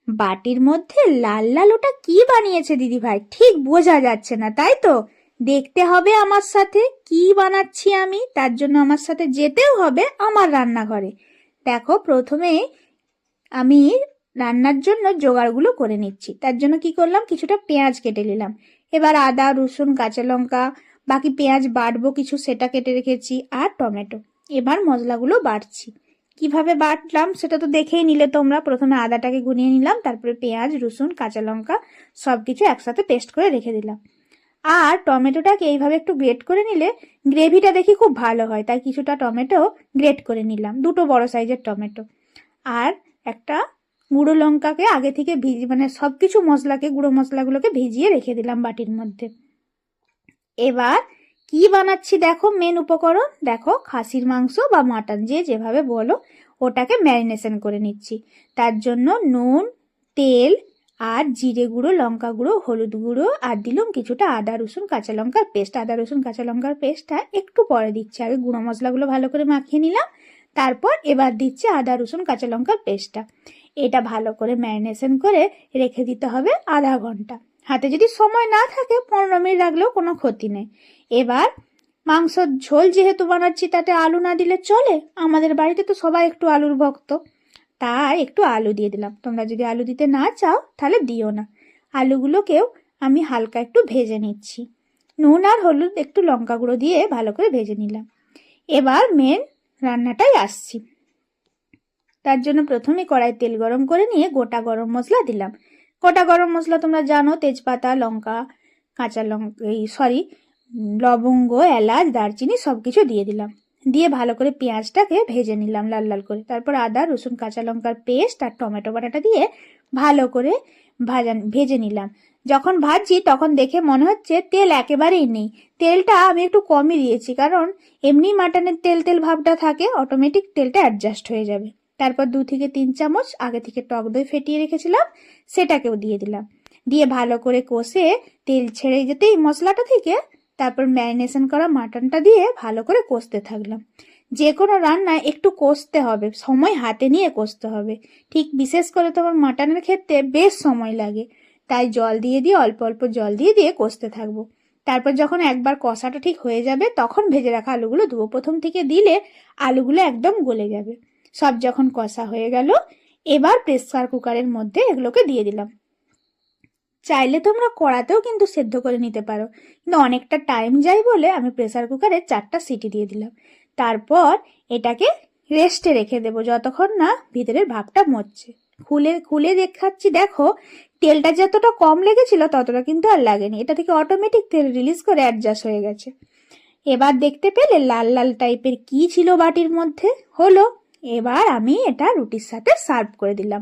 বাটির মধ্যে লাল লাল ওটা কি বানিয়েছে দিদি ভাই, ঠিক বোঝা যাচ্ছে না, তাই তো? দেখতে হবে আমার সাথে কি বানাচ্ছি আমি, তার জন্য আমার সাথে যেতেও হবে আমার রান্নাঘরে। দেখো, প্রথমে আমি রান্নার জন্য জোগাড়গুলো করে নিচ্ছি। তার জন্য কি করলাম, কিছুটা পেঁয়াজ কেটে নিলাম। এবার আদা, রসুন, কাঁচা লঙ্কা, বাকি পেঁয়াজ বাটবো কিছু, সেটা কেটে রেখেছি, আর টমেটো। এবার মশলাগুলো বাটছি। কিভাবে বাটলাম সেটা তো দেখেই নিলে তোমরা। প্রথমে আদাটাকে গুনিয়ে নিলাম, তারপরে পেঁয়াজ, রসুন, কাঁচা লঙ্কা সবকিছু একসাথে পেস্ট করে রেখে দিলাম। আর টমেটোটাকে এইভাবে একটু গ্রেট করে নিলে গ্রেভিটা দেখি খুব ভালো হয়, তাই কিছুটা টমেটো গ্রেট করে নিলাম, দুটো বড় সাইজের টমেটো। আর একটা গুঁড়ো লঙ্কাকে আগে থেকে মানে সবকিছু মশলাকে, গুঁড়ো মশলাগুলোকে ভিজিয়ে রেখে দিলাম বাটির মধ্যে। এবার কি বানাচ্ছি দেখো, মেন উপকরণ দেখো, খাসির মাংস বা মাটন যে যেভাবে বলো, ওটাকে ম্যারিনেশন করে নিচ্ছি। তার জন্য নুন, তেল আর জিরে গুঁড়ো, লঙ্কা গুঁড়ো, হলুদ গুঁড়ো, আর দিলাম কিছুটা আদা রসুন কাঁচা লঙ্কার পেস্ট। আদা রসুন কাঁচা লঙ্কার পেস্টটা একটু পরে দিচ্ছি, আগে গুঁড়ো মশলাগুলো ভালো করে মাখিয়ে নিলাম, তারপর এবার দিচ্ছি আদা রসুন কাঁচা লঙ্কার পেস্টটা। এটা ভালো করে ম্যারিনেশন করে রেখে দিতে হবে আধা ঘন্টা। হাতে যদি সময় না থাকে 15 মিনিট রাখলেও কোনো ক্ষতি নেই। এবার মাংসর ঝোল যেহেতু বানাচ্ছি, তাতে আলু না দিলে চলে, আমাদের বাড়িতে তো সবাই একটু আলুর ভক্ত, তাই একটু আলু দিয়ে দিলাম। তোমরা যদি আলু দিতে না চাও তাহলে দিও না। আলুগুলোকেও আমি হালকা একটু ভেজে নিচ্ছি, নুন আর হলুদ একটু লঙ্কা গুঁড়ো দিয়ে ভালো করে ভেজে নিলাম। এবার মেন রান্নাটাই আসছি। তার জন্য প্রথমে কড়াই তেল গরম করে নিয়ে গোটা গরম মশলা দিলাম। গোটা গরম মশলা তোমরা জানো, তেজপাতা, লঙ্কা, কাঁচা লঙ্কা, লবঙ্গ, এলাচ, দারচিনি সবকিছু দিয়ে দিলাম। দিয়ে ভালো করে পেঁয়াজটাকে ভেজে নিলাম লাল লাল করে। তারপর আদা রসুন কাঁচা লঙ্কার পেস্ট আর টমেটো বাটাটা দিয়ে ভালো করে ভেজে নিলাম। যখন ভাজছি তখন দেখে মনে হচ্ছে তেল একেবারেই নেই। তেলটা আমি একটু কমই দিয়েছি, কারণ এমনি মাটনের তেল তেল ভাবটা থাকে, অটোমেটিক তেলটা অ্যাডজাস্ট হয়ে যাবে। তারপর 2 থেকে 3 চামচ আগে থেকে টক দই ফেটিয়ে রেখেছিলাম, সেটাকেও দিয়ে দিলাম। দিয়ে ভালো করে কষে তেল ছেড়ে যেতেই মশলাটা থেকে তারপর ম্যারিনেশন করা মাটনটা দিয়ে ভালো করে কষতে থাকলাম। যে কোনো রান্নায় একটু কষতে হবে, সময় হাতে নিয়ে কষতে হবে। ঠিক বিশেষ করে তোমার মাটনের ক্ষেত্রে বেশ সময় লাগে, তাই জল দিয়ে দিয়ে অল্প অল্প জল দিয়ে দিয়ে কষতে থাকবো। তারপর যখন একবার কষাটা ঠিক হয়ে যাবে তখন ভেজে রাখা আলুগুলো দেবো। প্রথম থেকে দিলে আলুগুলো একদম গলে যাবে। সব যখন কষা হয়ে গেল, এবার প্রেসার কুকারের মধ্যে এগুলোকে দিয়ে দিলাম। চাইলে তোমরা কড়াতেও কিন্তু সেদ্ধ করে নিতে পারো, কিন্তু অনেকটা টাইম যায় বলে আমি প্রেসার কুকারে 4টা সিটি দিয়ে দিলাম। তারপর এটাকে রেস্টে রেখে দেবো যতক্ষণ না ভিতরের ভাগটা মরছে। খুলে খুলে দেখাচ্ছি, দেখো তেলটা যতটা কম লেগেছিল ততটা কিন্তু আর লাগেনি, এটা থেকে অটোমেটিক তেল রিলিজ করে অ্যাডজাস্ট হয়ে গেছে। এবার দেখতে পেলে লাল লাল টাইপের কি ছিল বাটির মধ্যে, হলো। এবার আমি এটা রুটির সাথে সার্ভ করে দিলাম।